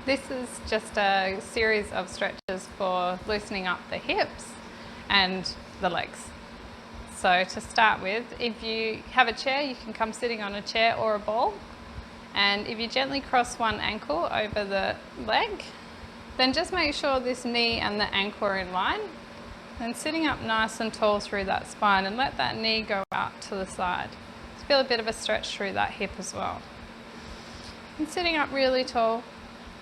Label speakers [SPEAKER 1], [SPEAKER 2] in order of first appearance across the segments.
[SPEAKER 1] This is just a series of stretches for loosening up the hips and the legs. So to start with, if you have a chair, you can come sitting on a chair or a ball. And if you gently cross one ankle over the leg, then just make sure this knee and the ankle are in line. Then sitting up nice and tall through that spine and let that knee go out to the side. Just feel a bit of a stretch through that hip as well. And sitting up really tall.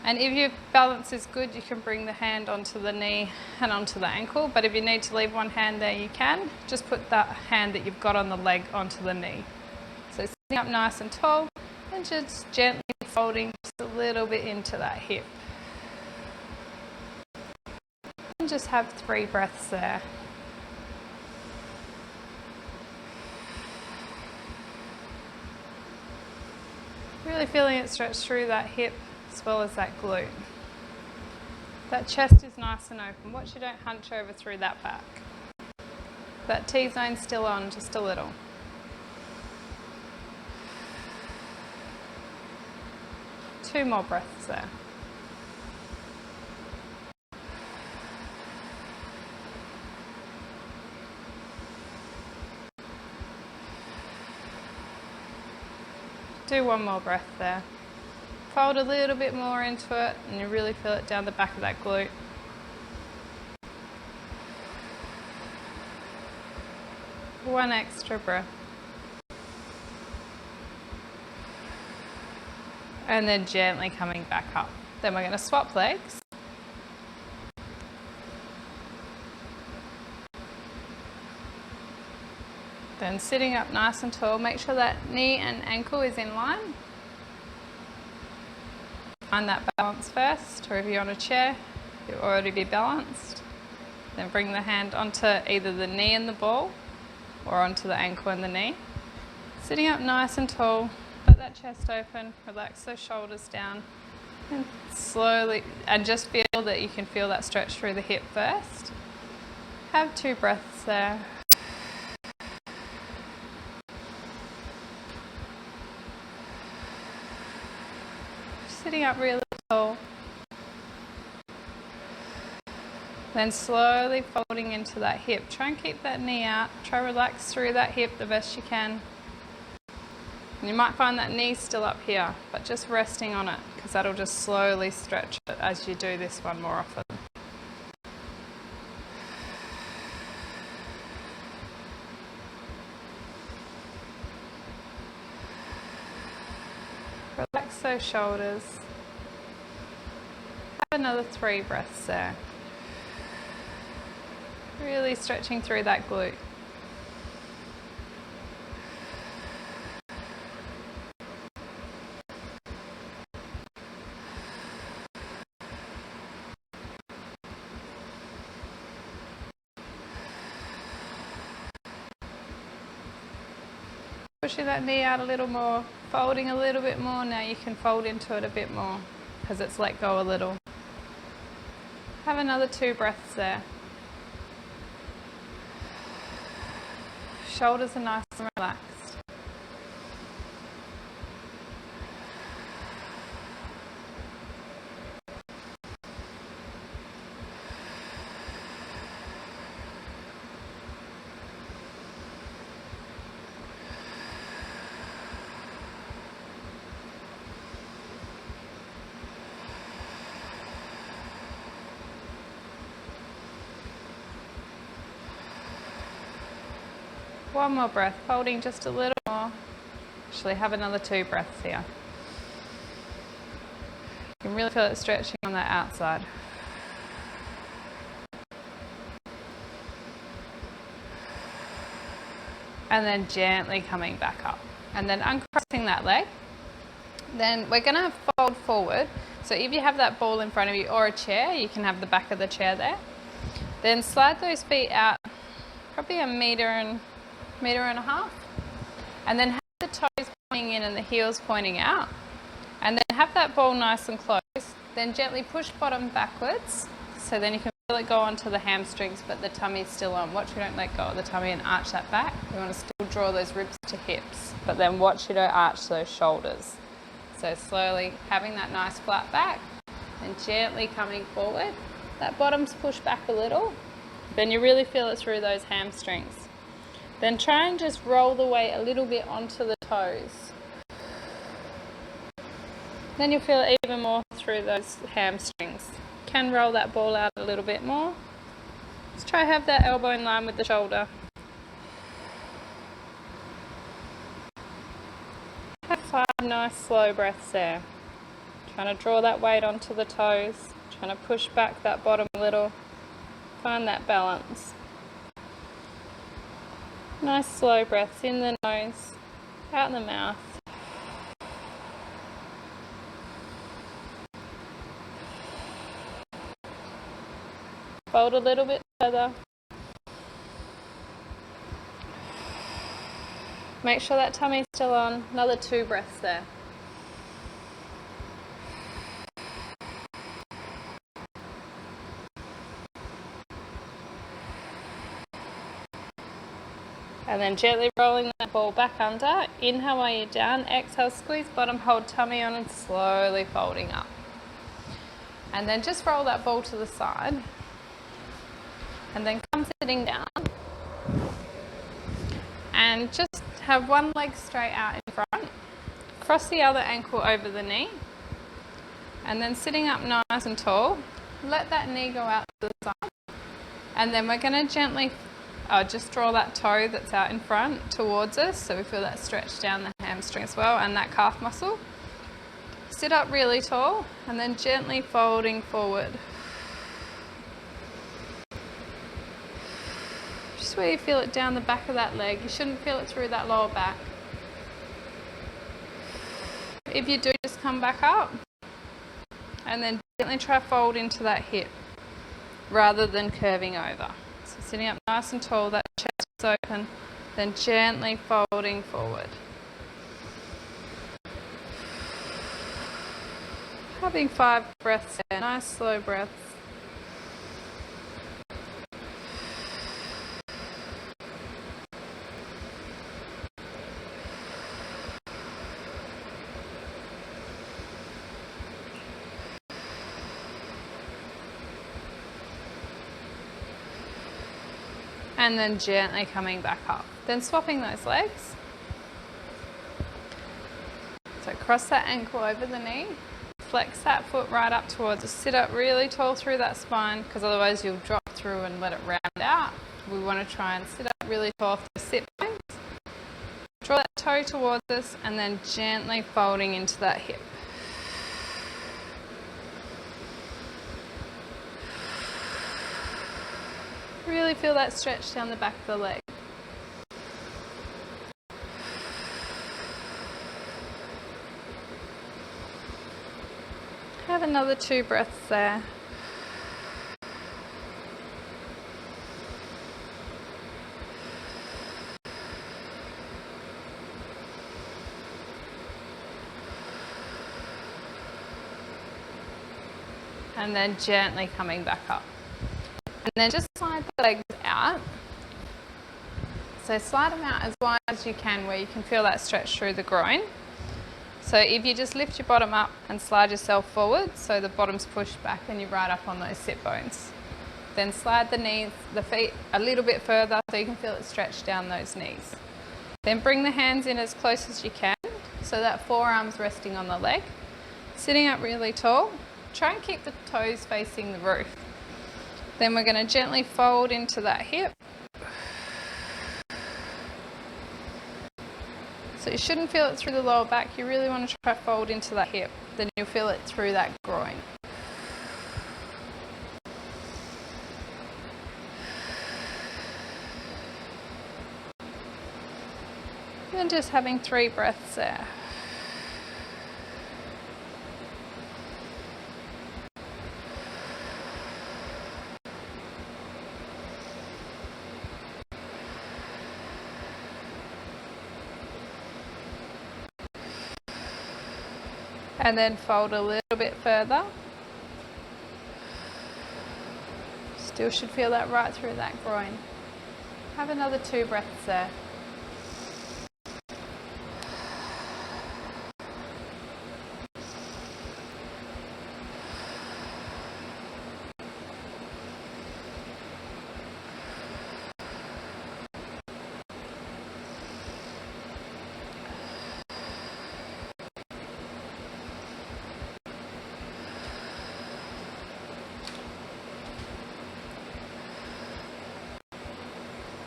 [SPEAKER 1] And if your balance is good, you can bring the hand onto the knee and onto the ankle. But if you need to leave one hand there, you can. Just put that hand that you've got on the leg onto the knee. So sitting up nice and tall and just gently folding just a little bit into that hip. And just have 3 breaths there. Really feeling it stretch through that hip as well as that glute. That chest is nice and open. Watch you don't hunch over through that back. That T-zone still on, just a little. Two more breaths there. Do one more breath there. Fold a little bit more into it and you really feel it down the back of that glute. One extra breath. And then gently coming back up. Then we're going to swap legs. Then sitting up nice and tall, make sure that knee and ankle is in line. Find that balance first, or if you're on a chair, you'll already be balanced. Then bring the hand onto either the knee and the ball, or onto the ankle and the knee. Sitting up nice and tall, let that chest open, relax those shoulders down, and slowly, and just feel that you can feel that stretch through the hip first. Have 2 breaths there. Sitting up really tall. Then slowly folding into that hip. Try and keep that knee out. Try to relax through that hip the best you can. And you might find that knee still up here, but just resting on it because that'll just slowly stretch it as you do this one more often. Relax those shoulders. Have another 3 breaths there. Really stretching through that glute. Pushing that knee out a little more, folding a little bit more. Now you can fold into it a bit more because it's let go a little. Have another 2 breaths there. Shoulders are nice and relaxed. One more breath, folding just a little more. Actually, have another 2 breaths here. You can really feel it stretching on that outside. And then gently coming back up. And then uncrossing that leg. Then we're going to fold forward. So if you have that ball in front of you or a chair, you can have the back of the chair there. Then slide those feet out probably a metre and a half. And then have the toes pointing in and the heels pointing out. And then have that ball nice and close. Then gently push bottom backwards. So then you can feel it go onto the hamstrings, but the tummy's still on. Watch you don't let go of the tummy and arch that back. You want to still draw those ribs to hips, but then watch you don't arch those shoulders. So slowly having that nice flat back, and gently coming forward. That bottom's pushed back a little. Then you really feel it through those hamstrings. Then try and just roll the weight a little bit onto the toes. Then you'll feel it even more through those hamstrings. Can roll that ball out a little bit more. Just try to have that elbow in line with the shoulder. Have 5 nice slow breaths there. Trying to draw that weight onto the toes. Trying to push back that bottom a little. Find that balance. Nice slow breaths in the nose, out the mouth. Fold a little bit further. Make sure that tummy's still on. Another 2 breaths there. And then gently rolling that ball back under. Inhale while you're down. Exhale, squeeze bottom, hold tummy on and slowly folding up. And then just roll that ball to the side. And then come sitting down. And just have one leg straight out in front. Cross the other ankle over the knee. And then sitting up nice and tall. Let that knee go out to the side. And then we're going to gently just draw that toe that's out in front towards us, so we feel that stretch down the hamstring as well and that calf muscle. Sit up really tall and then gently folding forward. Just where you feel it down the back of that leg. You shouldn't feel it through that lower back. If you do, just come back up and then gently try to fold into that hip rather than curving over. Sitting up nice and tall, that chest is open, then gently folding forward. Having 5 breaths there, nice slow breaths. And then gently coming back up. Then swapping those legs. So cross that ankle over the knee. Flex that foot right up towards us. Sit up really tall through that spine, because otherwise you'll drop through and let it round out. We want to try and sit up really tall for the sit bones. Draw that toe towards us and then gently folding into that hip. Really feel that stretch down the back of the leg. Have another 2 breaths there. And then gently coming back up. And then just slide the legs out. So slide them out as wide as you can, where you can feel that stretch through the groin. So if you just lift your bottom up and slide yourself forward, so the bottom's pushed back and you're right up on those sit bones. Then slide the knees, the feet a little bit further so you can feel it stretch down those knees. Then bring the hands in as close as you can, so that forearm's resting on the leg. Sitting up really tall, try and keep the toes facing the roof. Then we're going to gently fold into that hip. So you shouldn't feel it through the lower back. You really want to try to fold into that hip. Then you'll feel it through that groin. And just having 3 breaths there. And then fold a little bit further. Still should feel that right through that groin. Have another 2 breaths there.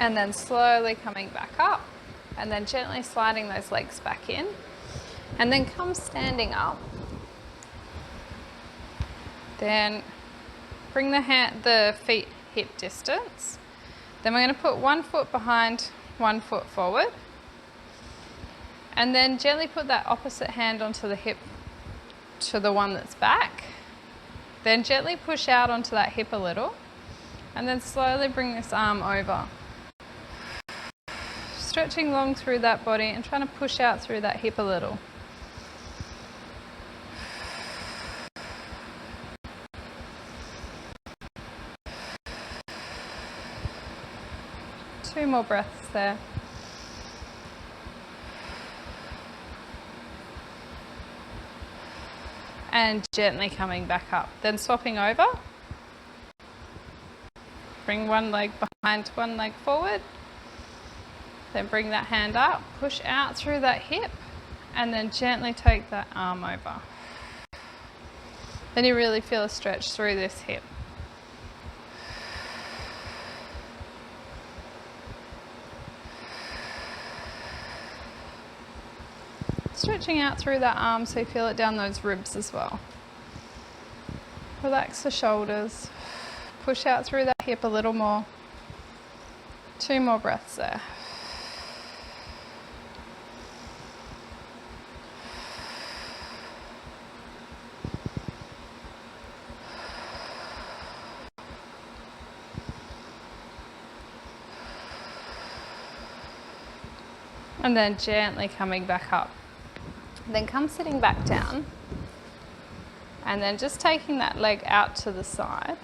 [SPEAKER 1] And then slowly coming back up, and then gently sliding those legs back in, and then come standing up. Then bring the feet hip distance. Then we're going to put 1 foot behind, 1 foot forward, and then gently put that opposite hand onto the hip to the one that's back. Then gently push out onto that hip a little, and then slowly bring this arm over. Stretching long through that body and trying to push out through that hip a little. Two more breaths there. And gently coming back up. Then swapping over. Bring one leg behind, one leg forward. Then bring that hand up, push out through that hip, and then gently take that arm over. Then you really feel a stretch through this hip. Stretching out through that arm so you feel it down those ribs as well. Relax the shoulders, push out through that hip a little more. 2 more breaths there. And then gently coming back up. Then come sitting back down. And then just taking that leg out to the side.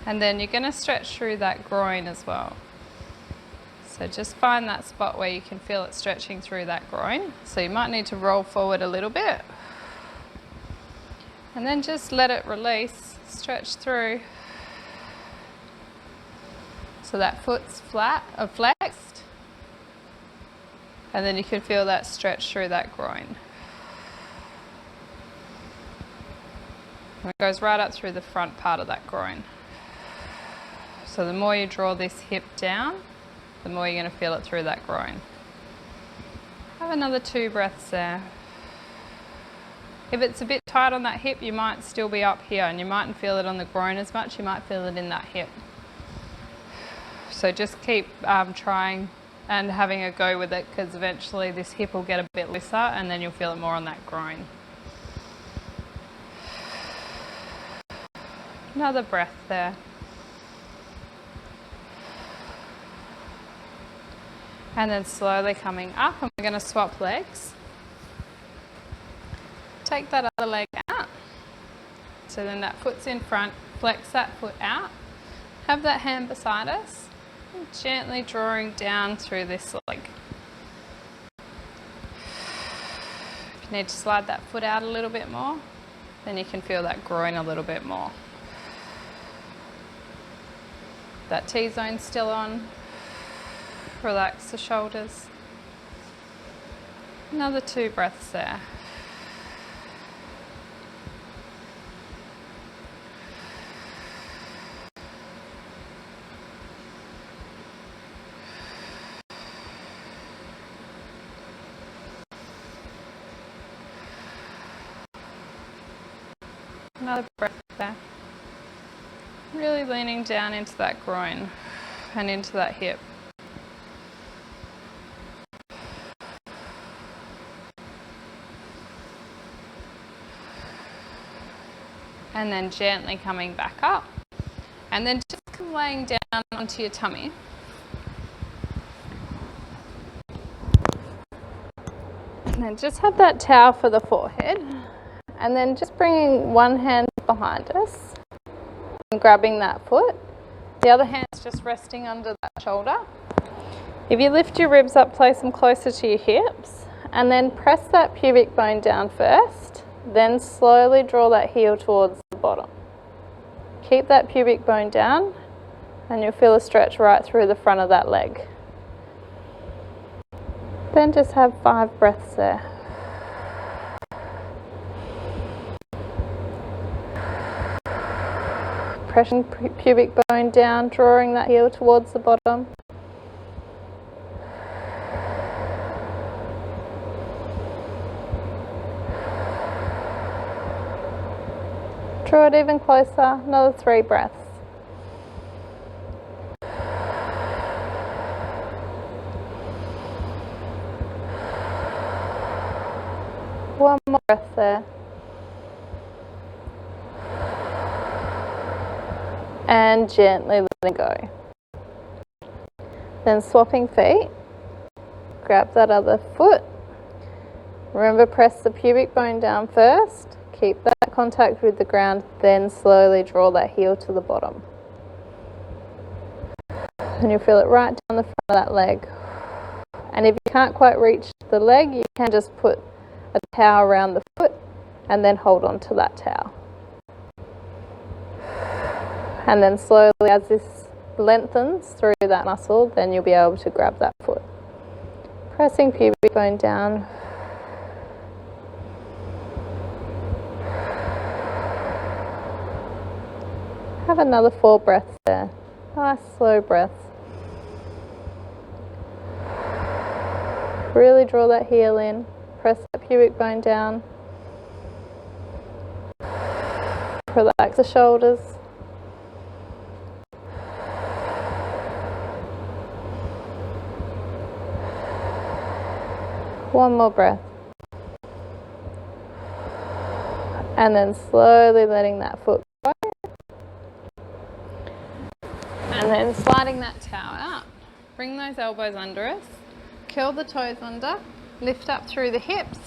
[SPEAKER 1] And then you're going to stretch through that groin as well. So just find that spot where you can feel it stretching through that groin. So you might need to roll forward a little bit. And then just let it release, stretch through. So that foot's flat or flexed, and then you can feel that stretch through that groin. And it goes right up through the front part of that groin. So the more you draw this hip down, the more you're going to feel it through that groin. Have another 2 breaths there. If it's a bit tight on that hip, you might still be up here, and you mightn't feel it on the groin as much, you might feel it in that hip. So just keep trying and having a go with it, because eventually this hip will get a bit looser and then you'll feel it more on that groin. Another breath there. And then slowly coming up, and we're going to swap legs. Take that other leg out. So then that foot's in front, flex that foot out. Have that hand beside us. Gently drawing down through this leg. If you need to slide that foot out a little bit more, then you can feel that groin a little bit more. That T-zone's still on. Relax the shoulders. Another 2 breaths there. Another breath there. Really leaning down into that groin and into that hip. And then gently coming back up. And then just laying down onto your tummy. And then just have that towel for the forehead. And then just bringing one hand behind us and grabbing that foot. The other hand's just resting under that shoulder. If you lift your ribs up, place them closer to your hips, and then press that pubic bone down first, then slowly draw that heel towards the bottom. Keep that pubic bone down, and you'll feel a stretch right through the front of that leg. Then just have 5 breaths there. Pressing pubic bone down, drawing that heel towards the bottom. Draw it even closer, another 3 breaths. One more breath there. And gently letting go. Then swapping feet, grab that other foot. Remember, press the pubic bone down first. Keep that contact with the ground, then slowly draw that heel to the bottom. And you'll feel it right down the front of that leg. And if you can't quite reach the leg, you can just put a towel around the foot and then hold on to that towel. And then slowly, as this lengthens through that muscle, then you'll be able to grab that foot. Pressing pubic bone down. Have another 4 breaths there. Nice slow breaths. Really draw that heel in. Press that pubic bone down. Relax the shoulders. One more breath. And then slowly letting that foot go. And then sliding that towel out. Bring those elbows under us. Curl the toes under. Lift up through the hips.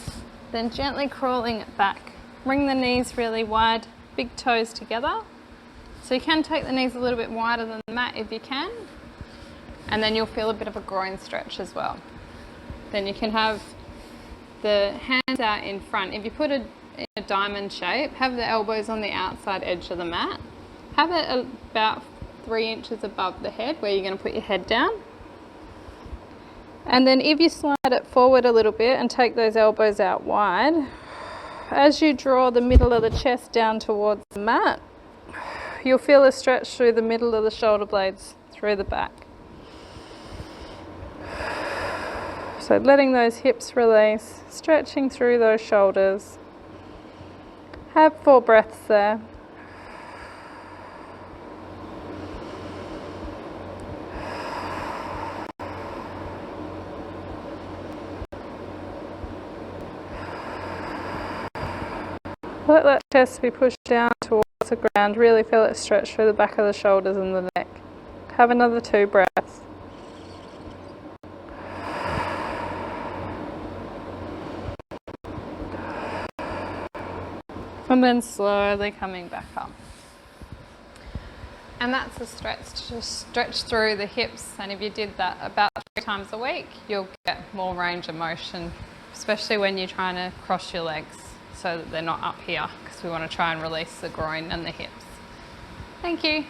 [SPEAKER 1] Then gently crawling it back. Bring the knees really wide. Big toes together. So you can take the knees a little bit wider than the mat if you can. And then you'll feel a bit of a groin stretch as well. Then you can have the hands out in front. If you put it in a diamond shape, have the elbows on the outside edge of the mat. Have it about 3 inches above the head where you're going to put your head down. And then if you slide it forward a little bit and take those elbows out wide, as you draw the middle of the chest down towards the mat, you'll feel a stretch through the middle of the shoulder blades through the back. So letting those hips release, stretching through those shoulders. Have 4 breaths there. Let that chest be pushed down towards the ground. Really feel it stretch through the back of the shoulders and the neck. Have another 2 breaths. And then slowly coming back up. And that's a stretch, just stretch through the hips. And if you did that about 3 times a week, you'll get more range of motion, especially when you're trying to cross your legs so that they're not up here, because we want to try and release the groin and the hips. Thank you.